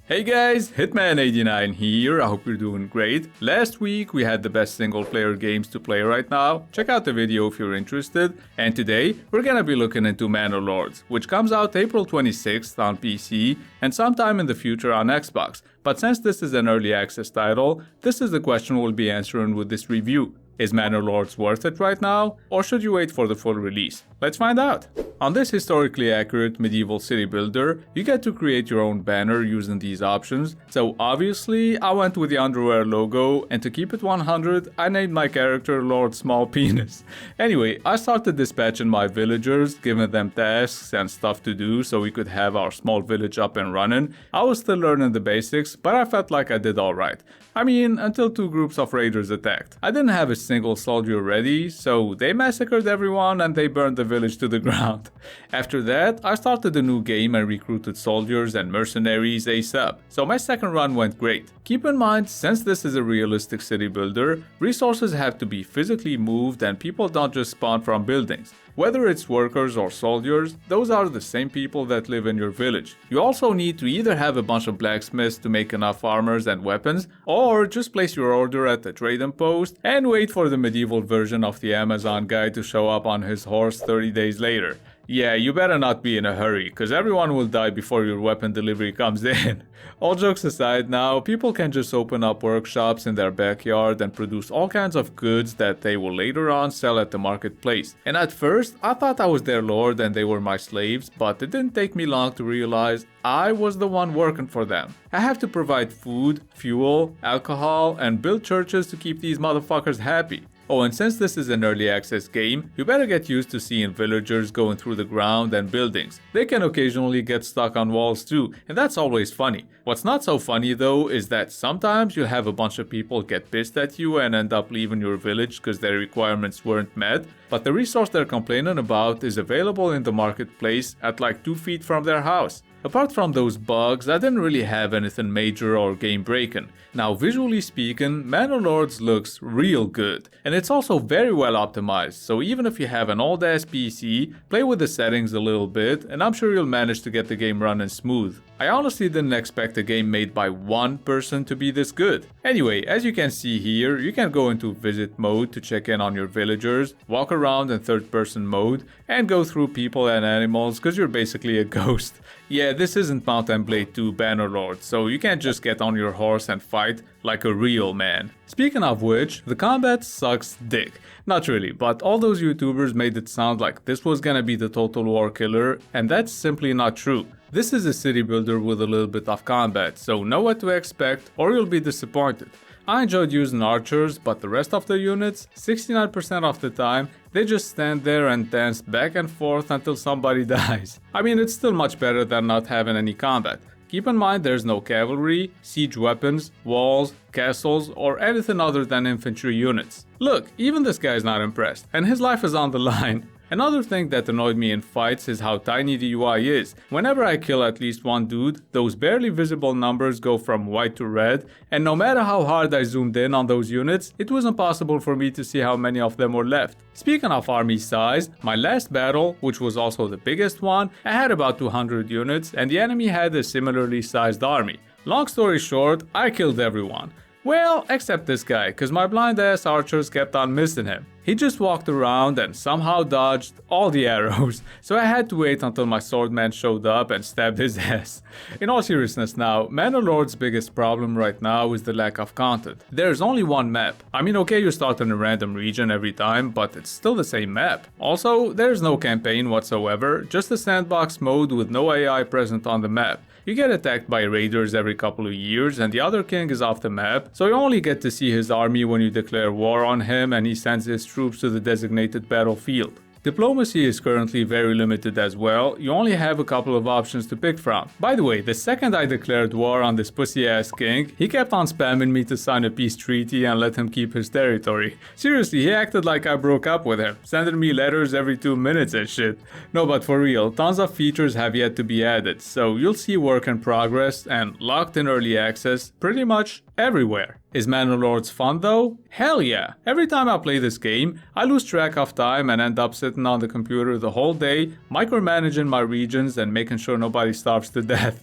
Hey guys, Hitman89 here, I hope you're doing great. Last week we had the best single player games to play right now, check out the video if you're interested. And today we're gonna be looking into Manor Lords, which comes out April 26th on PC and sometime in the future on Xbox. But since this is an early access title, this is the question we'll be answering with this review. Is Manor Lords worth it right now, or should you wait for the full release? Let's find out! On this historically accurate medieval city builder, you get to create your own banner using these options. So obviously, I went with the underwear logo, and to keep it 100, I named my character Lord Small Penis. Anyway, I started dispatching my villagers, giving them tasks and stuff to do so we could have our small village up and running. I was still learning the basics, but I felt like I did alright. I mean, until two groups of raiders attacked. I didn't have a single soldier ready, so they massacred everyone and they burned the village to the ground. After that, I started a new game and recruited soldiers and mercenaries ASAP, so my second run went great. Keep in mind, since this is a realistic city builder, resources have to be physically moved and people don't just spawn from buildings. Whether it's workers or soldiers, those are the same people that live in your village. You also need to either have a bunch of blacksmiths to make enough armors and weapons, or just place your order at the trading post and wait for the medieval version of the Amazon guy to show up on his horse 30 days later. Yeah, you better not be in a hurry, cause everyone will die before your weapon delivery comes in. All jokes aside now, people can just open up workshops in their backyard and produce all kinds of goods that they will later on sell at the marketplace. And at first, I thought I was their lord and they were my slaves, but it didn't take me long to realize I was the one working for them. I have to provide food, fuel, alcohol, and build churches to keep these motherfuckers happy. Oh, and since this is an early access game, you better get used to seeing villagers going through the ground and buildings. They can occasionally get stuck on walls too, and that's always funny. What's not so funny though is that sometimes you'll have a bunch of people get pissed at you and end up leaving your village because their requirements weren't met, but the resource they're complaining about is available in the marketplace at like 2 feet from their house. Apart from those bugs, I didn't really have anything major or game breaking. Now visually speaking, Manor Lords looks real good, and it's also very well optimized, so even if you have an old ass PC, play with the settings a little bit and I'm sure you'll manage to get the game running smooth. I honestly didn't expect a game made by one person to be this good. Anyway, as you can see here, you can go into visit mode to check in on your villagers, walk around in third person mode, and go through people and animals cause you're basically a ghost. Yeah, this isn't Mount and Blade 2 Banner Lords, so you can't just get on your horse and fight like a real man. Speaking of which, the combat sucks dick. Not really, but all those YouTubers made it sound like this was gonna be the total war killer, and that's simply not true. This is a city builder with a little bit of combat, so know what to expect or you'll be disappointed. I enjoyed using archers, but the rest of the units, 69% of the time, they just stand there and dance back and forth until somebody dies. I mean, it's still much better than not having any combat. Keep in mind there's no cavalry, siege weapons, walls, castles, or anything other than infantry units. Look, even this guy's not impressed, and his life is on the line. Another thing that annoyed me in fights is how tiny the UI is. Whenever I kill at least one dude, those barely visible numbers go from white to red, and no matter how hard I zoomed in on those units, it was impossible for me to see how many of them were left. Speaking of army size, my last battle, which was also the biggest one, I had about 200 units, and the enemy had a similarly sized army. Long story short, I killed everyone. Well, except this guy, cause my blind ass archers kept on missing him. He just walked around and somehow dodged all the arrows, so I had to wait until my swordman showed up and stabbed his ass. In all seriousness now, Manor Lord's biggest problem right now is the lack of content. There's only one map. I mean, okay, you start in a random region every time, but it's still the same map. Also, there's no campaign whatsoever, just a sandbox mode with no AI present on the map. You get attacked by raiders every couple of years and the other king is off the map, so you only get to see his army when you declare war on him and he sends his troops to the designated battlefield. Diplomacy is currently very limited as well, you only have a couple of options to pick from. By the way, the second I declared war on this pussy-ass king, he kept on spamming me to sign a peace treaty and let him keep his territory. Seriously, he acted like I broke up with him, sending me letters every 2 minutes and shit. No, but for real, tons of features have yet to be added, so you'll see work in progress and locked in early access pretty much everywhere. Is Manor Lords fun though? Hell yeah! Every time I play this game, I lose track of time and end up sitting on the computer the whole day, micromanaging my regions and making sure nobody starves to death.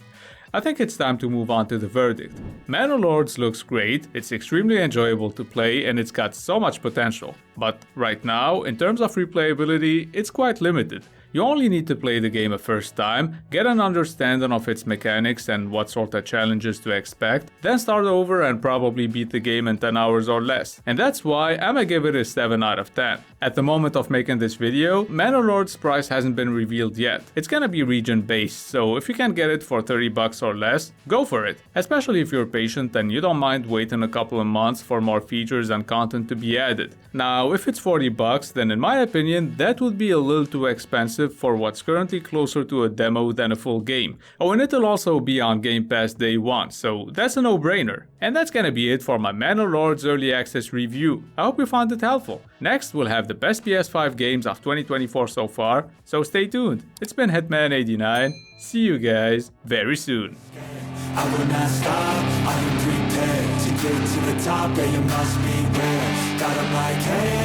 I think it's time to move on to the verdict. Manor Lords looks great, it's extremely enjoyable to play, and it's got so much potential. But right now, in terms of replayability, it's quite limited. You only need to play the game a first time, get an understanding of its mechanics and what sort of challenges to expect, then start over and probably beat the game in 10 hours or less. And that's why I'ma give it a 7 out of 10. At the moment of making this video, Manor Lords price hasn't been revealed yet. It's gonna be region based, so if you can get it for 30 bucks or less, go for it. Especially if you're patient and you don't mind waiting a couple of months for more features and content to be added. Now, if it's 40 bucks, then in my opinion, that would be a little too expensive for what's currently closer to a demo than a full game. Oh, and it'll also be on Game Pass day 1, so that's a no-brainer. And that's gonna be it for my Manor Lords Early Access review. I hope you found it helpful. Next, we'll have the best PS5 games of 2024 so far, so stay tuned. It's been Hitman89. See you guys very soon. I will not stop, I am prepared to get to the top, yeah, you must be rare. God, I'm like, hey